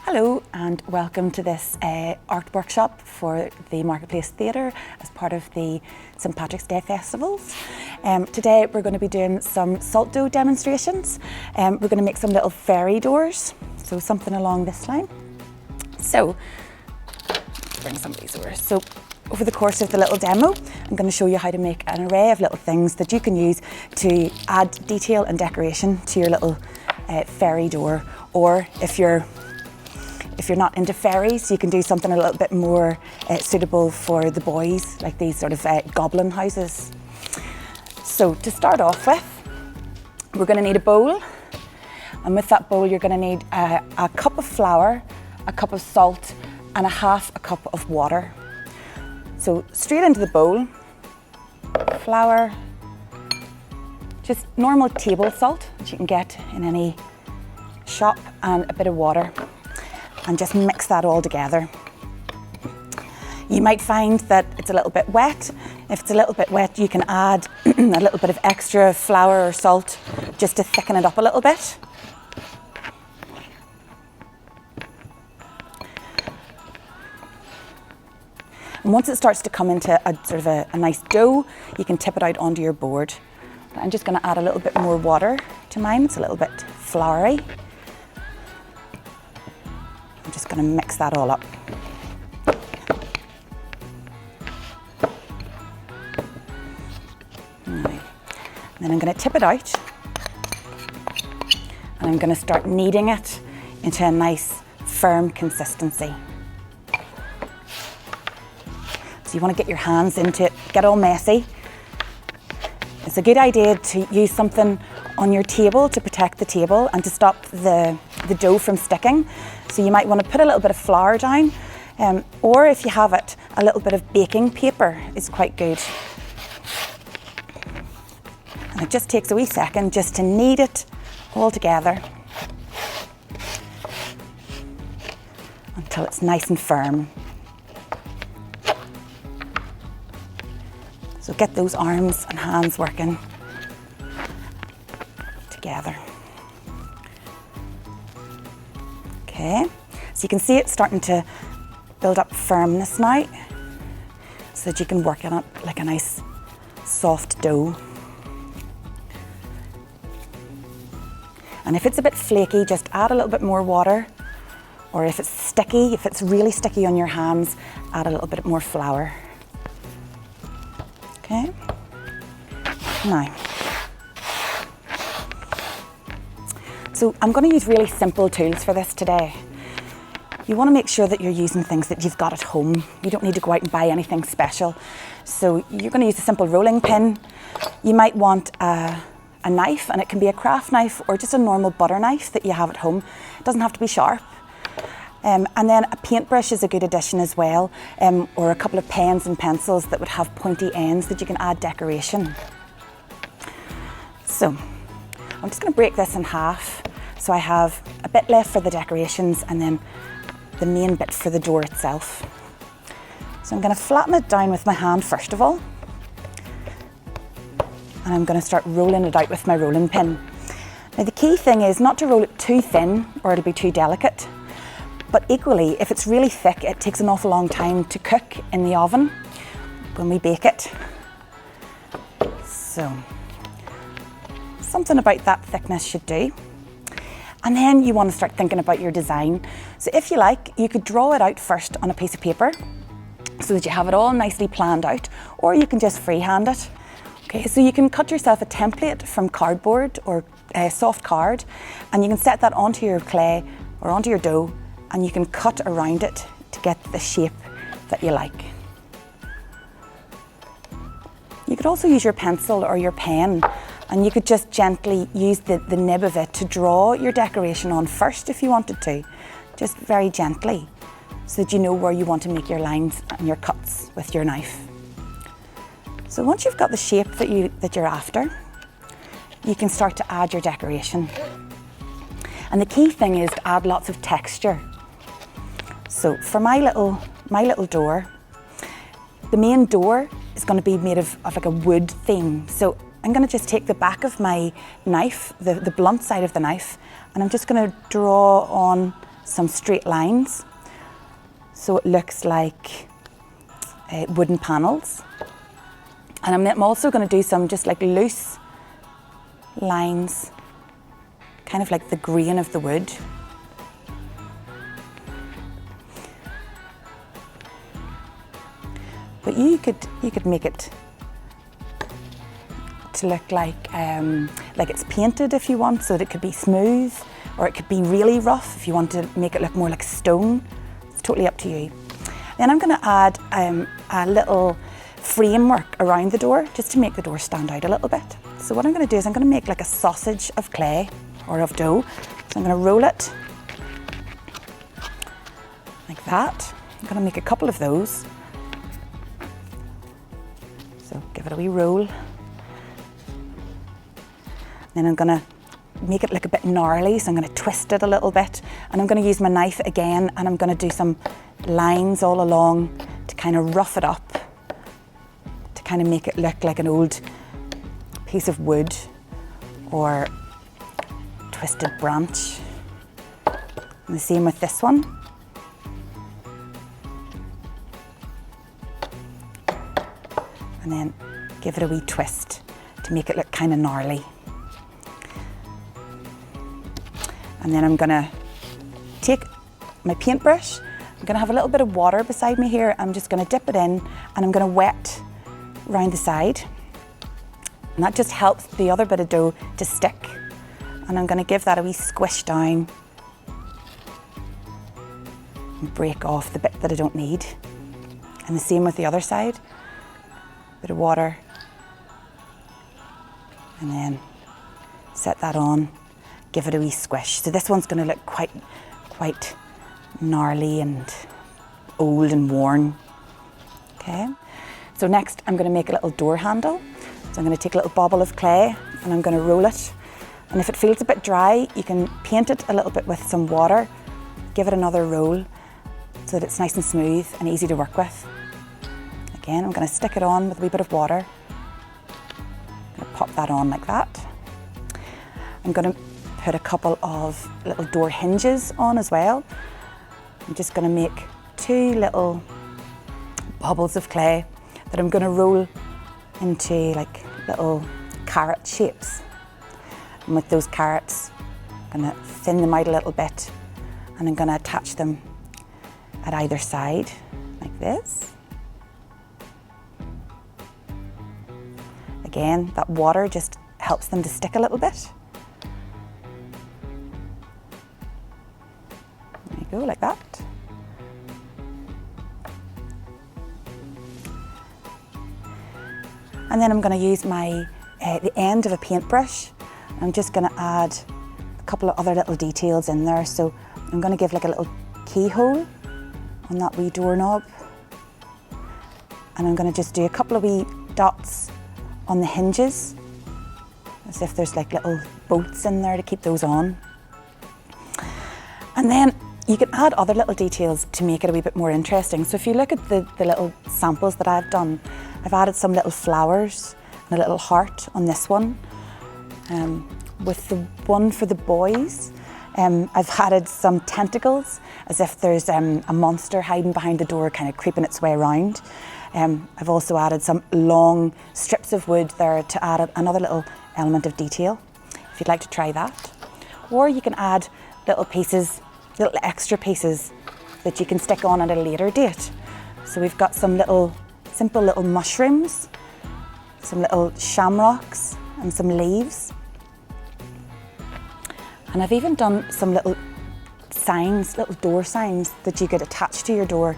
Hello and welcome to this art workshop for the Marketplace Theatre as part of the St Patrick's Day festivals. Today we're going to be doing some salt dough demonstrations. We're going to make some little fairy doors, so something along this line. So, let's bring some of these over. So, over the course of the little demo, I'm going to show you how to make an array of little things that you can use to add detail and decoration to your little fairy door, or if you're not into fairies, you can do something a little bit more suitable for the boys, like these sort of goblin houses. So to start off with, we're going to need a bowl, and with that bowl you're going to need a cup of flour, a cup of salt and half a cup of water. So straight into the bowl, flour, just normal table salt that you can get in any shop, and a bit of water. And just mix that all together. You might find that it's a little bit wet. If it's a little bit wet, you can add a little bit of extra flour or salt just to thicken it up a little bit. And once it starts to come into a sort of a nice dough, you can tip it out onto your board. I'm just going to add a little bit more water to mine. It's a little bit floury. I'm just going to mix that all up. Right. Then I'm going to tip it out, and I'm going to start kneading it into a nice firm consistency. So you want to get your hands into it, get all messy. It's a good idea to use something on your table to protect the table and to stop the dough from sticking. So you might want to put a little bit of flour down, or if you have it, a little bit of baking paper is quite good. And it just takes a wee second just to knead it all together until it's nice and firm. So get those arms and hands working together. Okay, so you can see it's starting to build up firmness now, so that you can work on it like a nice soft dough. And if it's a bit flaky, just add a little bit more water, or if it's sticky, if it's really sticky on your hands, add a little bit more flour. Okay, now, so I'm going to use really simple tools for this today. You want to make sure that you're using things that you've got at home. You don't need to go out and buy anything special. So you're going to use a simple rolling pin. You might want a knife, and it can be a craft knife or just a normal butter knife that you have at home. It doesn't have to be sharp. And then a paintbrush is a good addition as well, or a couple of pens and pencils that would have pointy ends that you can add decoration. So I'm just going to break this in half, so I have a bit left for the decorations and then the main bit for the door itself. So I'm going to flatten it down with my hand first of all, and I'm going to start rolling it out with my rolling pin. Now the key thing is not to roll it too thin or it'll be too delicate, but equally if it's really thick, it takes an awful long time to cook in the oven when we bake it. So something about that thickness should do. And then you want to start thinking about your design. So if you like, you could draw it out first on a piece of paper so that you have it all nicely planned out, or you can just freehand it. Okay, so you can cut yourself a template from cardboard or soft card, and you can set that onto your clay or onto your dough, and you can cut around it to get the shape that you like. You could also use your pencil or your pen, and you could just gently use the nib of it to draw your decoration on first if you wanted to, just very gently, so that you know where you want to make your lines and your cuts with your knife. So once you've got the shape that you're after, you can start to add your decoration. And the key thing is to add lots of texture. So for my little door, the main door is going to be made of like a wood theme. So I'm going to just take the back of my knife, the blunt side of the knife, and I'm just going to draw on some straight lines so it looks like wooden panels. And I'm also going to do some just like loose lines, kind of like the grain of the wood. But you could make it to look like it's painted if you want, so that it could be smooth, or it could be really rough if you want to make it look more like stone. It's totally up to you. Then I'm going to add a little framework around the door just to make the door stand out a little bit. So what I'm going to do is I'm going to make like a sausage of clay or of dough. So I'm going to roll it like that. I'm going to make a couple of those. So give it a wee roll. Then I'm going to make it look a bit gnarly, so I'm going to twist it a little bit, and I'm going to use my knife again, and I'm going to do some lines all along to kind of rough it up, to kind of make it look like an old piece of wood or twisted branch. And the same with this one. And then give it a wee twist to make it look kind of gnarly. And then I'm gonna take my paintbrush. I'm gonna have a little bit of water beside me here. I'm just gonna dip it in and I'm gonna wet around the side. And that just helps the other bit of dough to stick. And I'm gonna give that a wee squish down and break off the bit that I don't need. And the same with the other side. Bit of water. And then set that on. Give it a wee squish. So this one's going to look quite gnarly and old and worn. Okay. So next I'm going to make a little door handle. So I'm going to take a little bobble of clay and I'm going to roll it. And if it feels a bit dry, you can paint it a little bit with some water. Give it another roll so that it's nice and smooth and easy to work with. Again, I'm going to stick it on with a wee bit of water. I'm going to pop that on like that. I'm going to put a couple of little door hinges on as well. I'm just going to make 2 little bobbles of clay that I'm going to roll into like little carrot shapes. And with those carrots, I'm going to thin them out a little bit and I'm going to attach them at either side like this. Again, that water just helps them to stick a little bit. There you go, like that. And then I'm going to use the end of a paintbrush. I'm just going to add a couple of other little details in there. So I'm going to give like a little keyhole on that wee doorknob. And I'm going to just do a couple of wee dots on the hinges, as if there's like little bolts in there to keep those on. And then you can add other little details to make it a wee bit more interesting. So if you look at the little samples that I've done, I've added some little flowers and a little heart on this one. With the one for the boys, I've added some tentacles, as if there's a monster hiding behind the door, kind of creeping its way around. I've also added some long strips of wood there to add another little element of detail, if you'd like to try that. Or you can add little extra pieces that you can stick on at a later date. So we've got some simple little mushrooms, some little shamrocks and some leaves. And I've even done some little signs, little door signs that you could attach to your door,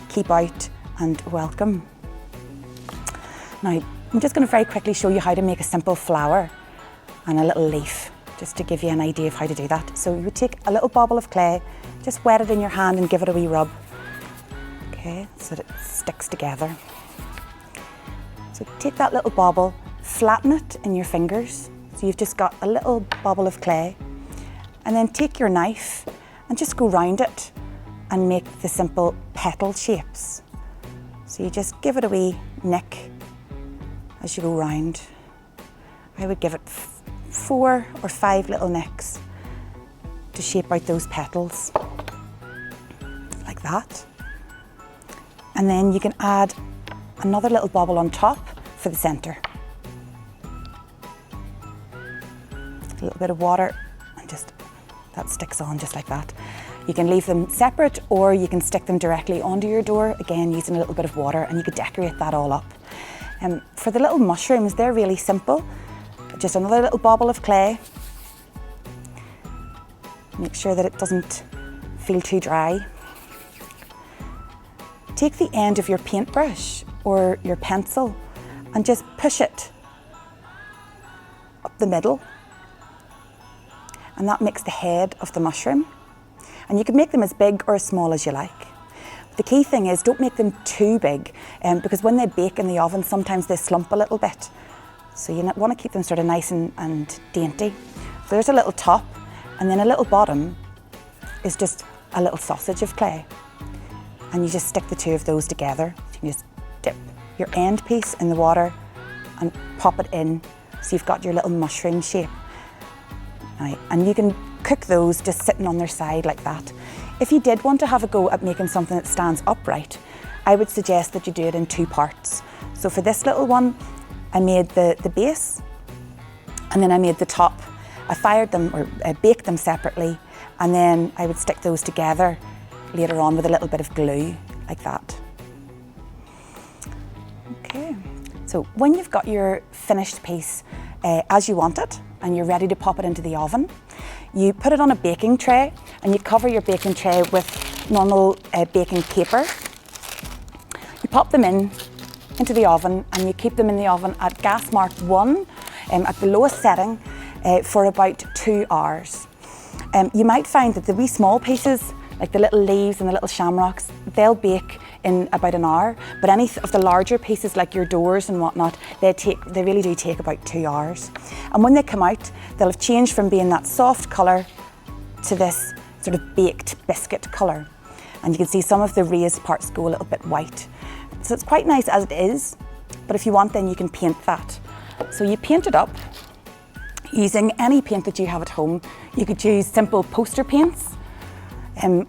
keep out and welcome. Now, I'm just going to very quickly show you how to make a simple flower and a little leaf, just to give you an idea of how to do that. So you would take a little bobble of clay, just wet it in your hand and give it a wee rub. Okay, so that it sticks together. So take that little bobble, flatten it in your fingers. So you've just got a little bobble of clay. And then take your knife and just go round it and make the simple petal shapes. So you just give it a wee nick as you go round. I would give it 4 or 5 little nicks to shape out those petals. like that. And then you can add another little bobble on top for the centre. A little bit of water, and just that sticks on just like that. You can leave them separate, or you can stick them directly onto your door, again using a little bit of water, and you could decorate that all up. For the little mushrooms, they're really simple. Just another little bobble of clay. Make sure that it doesn't feel too dry. Take the end of your paintbrush or your pencil and just push it up the middle, and that makes the head of the mushroom. And you can make them as big or as small as you like. The key thing is, don't make them too big, because when they bake in the oven, sometimes they slump a little bit. So you want to keep them sort of nice and dainty. So there's a little top, and then a little bottom is just a little sausage of clay. And you just stick the two of those together. You can just dip your end piece in the water and pop it in, so you've got your little mushroom shape. Right. And you can cook those just sitting on their side like that. If you did want to have a go at making something that stands upright, I would suggest that you do it in two parts. So for this little one, I made the base, and then I made the top. I fired them, or baked them separately, and then I would stick those together later on with a little bit of glue, like that. Okay, so when you've got your finished piece as you want it, and you're ready to pop it into the oven, you put it on a baking tray, and you cover your baking tray with normal baking paper. You pop them into the oven, and you keep them in the oven at gas mark 1 at the lowest setting for about 2 hours. You might find that the wee small pieces, like the little leaves and the little shamrocks, they'll bake in about an hour, but any of the larger pieces like your doors and whatnot, they really do take about 2 hours. And when they come out, they'll have changed from being that soft colour to this sort of baked biscuit colour. And you can see some of the raised parts go a little bit white. So it's quite nice as it is, but if you want, then you can paint that. So you paint it up using any paint that you have at home. You could use simple poster paints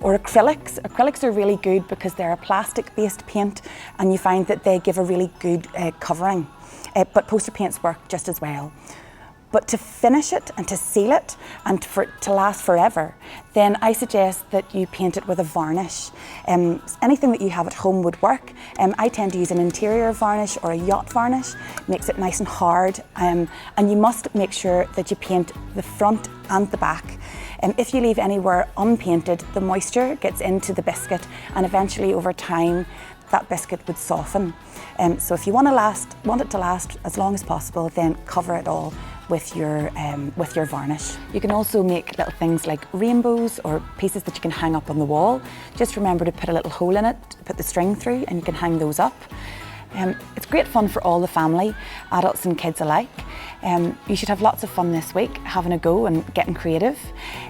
or acrylics. Acrylics are really good because they're a plastic-based paint, and you find that they give a really good covering. But poster paints work just as well. But to finish it and to seal it and for it to last forever, then I suggest that you paint it with a varnish. Anything that you have at home would work. I tend to use an interior varnish or a yacht varnish. It makes it nice and hard. And you must make sure that you paint the front and the back. If you leave anywhere unpainted, the moisture gets into the biscuit, and eventually over time that biscuit would soften. So if you want it to last as long as possible, then cover it all with your varnish. You can also make little things like rainbows or pieces that you can hang up on the wall. Just remember to put a little hole in it, put the string through, and you can hang those up. It's great fun for all the family, adults and kids alike. You should have lots of fun this week, having a go and getting creative.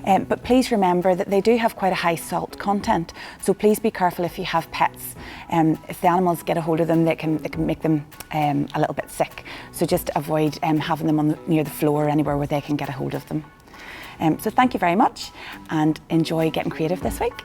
But please remember that they do have quite a high salt content, so please be careful if you have pets. If the animals get a hold of them, it can make them a little bit sick. So just avoid having them near the floor or anywhere where they can get a hold of them. So thank you very much, and enjoy getting creative this week.